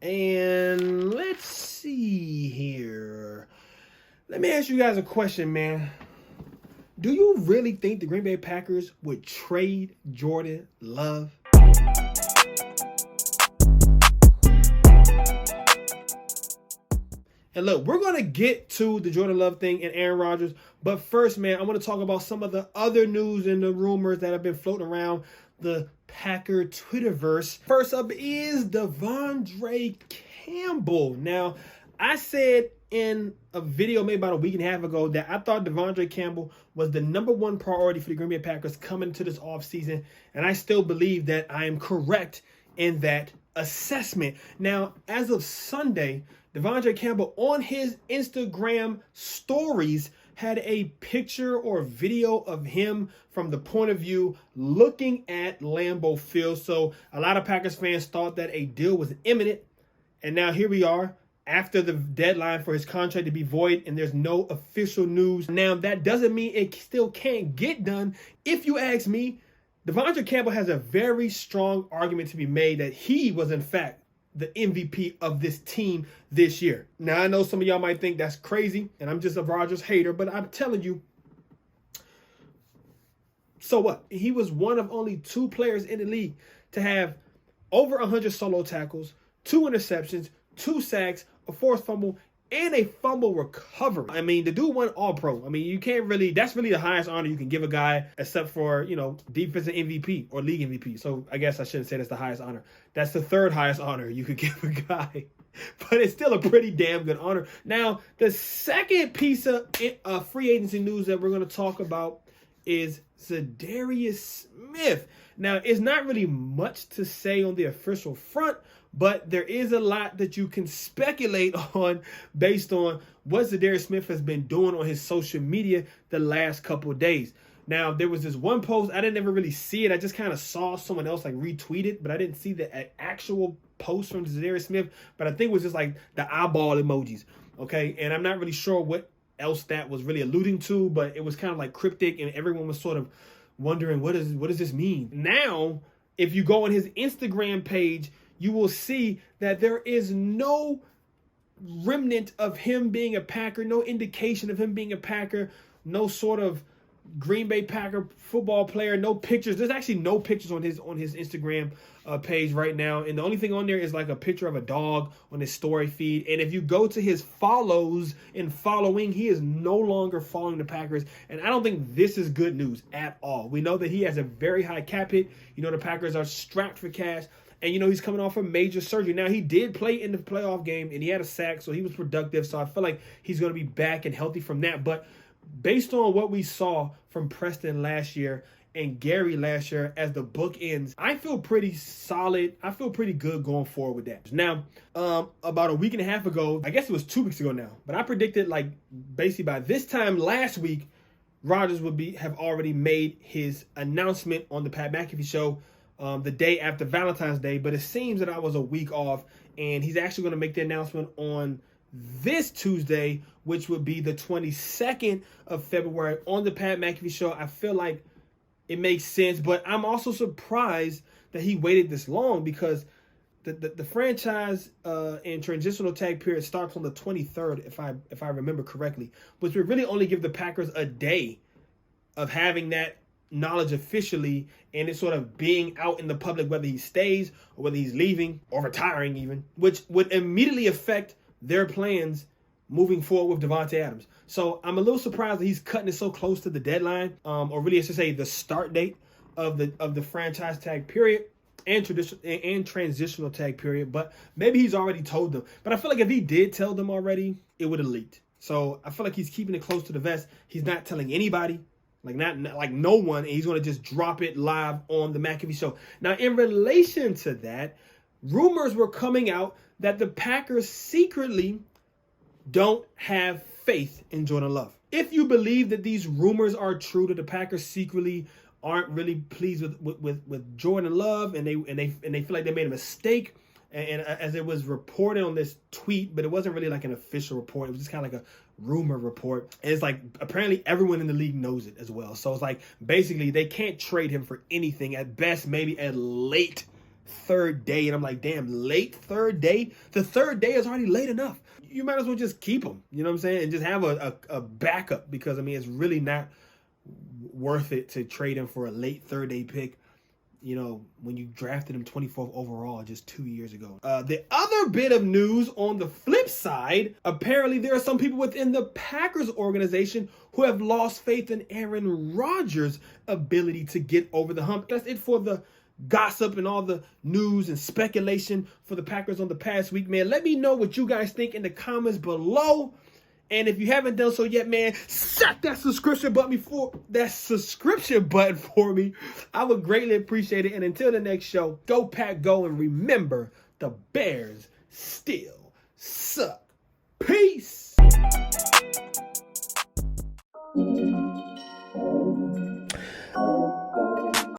And let's see here. Let me ask you guys a question, man. Do you really think the Green Bay Packers would trade Jordan Love? And look, we're going to get to the Jordan Love thing and Aaron Rodgers. But first, man, I want to talk about some of the other news and the rumors that have been floating around the Packer Twitterverse. First up is Devonta Campbell. Now, I said in a video made about a week and a half ago that I thought Devonta Campbell was the #1 priority for the Green Bay Packers coming into this offseason. And I still believe that I am correct in that assessment. Now, as of Sunday, Devonta Campbell on his Instagram stories had a picture or video of him from the point of view looking at Lambeau Field. So a lot of Packers fans thought that a deal was imminent. And now here we are after the deadline for his contract to be void, and there's no official news. Now, that doesn't mean it still can't get done. If you ask me, Devonta Campbell has a very strong argument to be made that he was, in fact, the MVP of this team this year. Now, I know some of y'all might think that's crazy, and I'm just a Rodgers hater, but I'm telling you, so what? He was one of only 2 players in the league to have over 100 solo tackles, 2 interceptions, 2 sacks, a forced fumble, and a fumble recovery. I mean, the dude won All-Pro. I mean, you can't really, that's really the highest honor you can give a guy except for, defensive MVP or league MVP. So I guess I shouldn't say that's the highest honor. That's the 3rd highest honor you could give a guy. But it's still a pretty damn good honor. Now, the second piece of free agency news that we're going to talk about is Zadarrius Smith. Now, it's not really much to say on the official front, but there is a lot that you can speculate on based on what Zadarrius Smith has been doing on his social media the last couple of days. Now, there was this one post. I didn't ever really see it. I just kind of saw someone else retweet it, but I didn't see the actual post from Zadarrius Smith. But I think it was just the eyeball emojis. Okay, and I'm not really sure what else that was really alluding to, but it was kind of cryptic, and everyone was sort of wondering what does this mean. Now, if you go on his Instagram page, you will see that there is no remnant of him being a Packer, no indication of him being a Packer, no sort of Green Bay Packer football player, no pictures. There's actually no pictures on his Instagram page right now. And the only thing on there is a picture of a dog on his story feed. And if you go to his follows and following, he is no longer following the Packers. And I don't think this is good news at all. We know that he has a very high cap hit. The Packers are strapped for cash. And, he's coming off a major surgery. Now, he did play in the playoff game, and he had a sack, so he was productive. So I feel like he's going to be back and healthy from that. But based on what we saw from Preston last year and Gary last year as the bookends, I feel pretty solid. I feel pretty good going forward with that. Now, about a week and a half ago, I guess it was 2 weeks ago now, but I predicted basically by this time last week, Rodgers would have already made his announcement on the Pat McAfee show the day after Valentine's Day. But it seems that I was a week off, and he's actually going to make the announcement on this Tuesday, which would be the 22nd of February on the Pat McAfee show. I feel like it makes sense, but I'm also surprised that he waited this long because the franchise and transitional tag period starts on the 23rd, if I remember correctly, which would really only give the Packers a day of having that knowledge officially and it sort of being out in the public, whether he stays or whether he's leaving or retiring even, which would immediately affect their plans moving forward with Devonta Adams. So I'm a little surprised that he's cutting it so close to the deadline, or really I should say the start date of the franchise tag period and transitional tag period. But maybe he's already told them. But I feel like if he did tell them already, it would have leaked. So I feel like he's keeping it close to the vest. He's not telling anybody, not no one, and he's going to just drop it live on the McAfee show. Now, in relation to that, rumors were coming out that the Packers secretly don't have faith in Jordan Love. If you believe that these rumors are true, that the Packers secretly aren't really pleased with Jordan Love, and they feel like they made a mistake, and as it was reported on this tweet, but it wasn't really an official report. It was just kind of a rumor report. And it's apparently everyone in the league knows it as well. So it's basically they can't trade him for anything. At best, maybe a late third day. And I'm like, damn, late third day? The third day is already late enough. You might as well just keep them, you know what I'm saying? And just have a backup, because, I mean, it's really not worth it to trade him for a late third day pick, you know, when you drafted him 24th overall just 2 years ago. The other bit of news on the flip side, apparently there are some people within the Packers organization who have lost faith in Aaron Rodgers' ability to get over the hump. That's it for the gossip and all the news and speculation for the Packers on the past week, man. Let me know what you guys think in the comments below. And if you haven't done so yet, man, set that subscription button for me. I would greatly appreciate it. And until the next show, go Pack Go, and remember, the Bears still suck. Peace.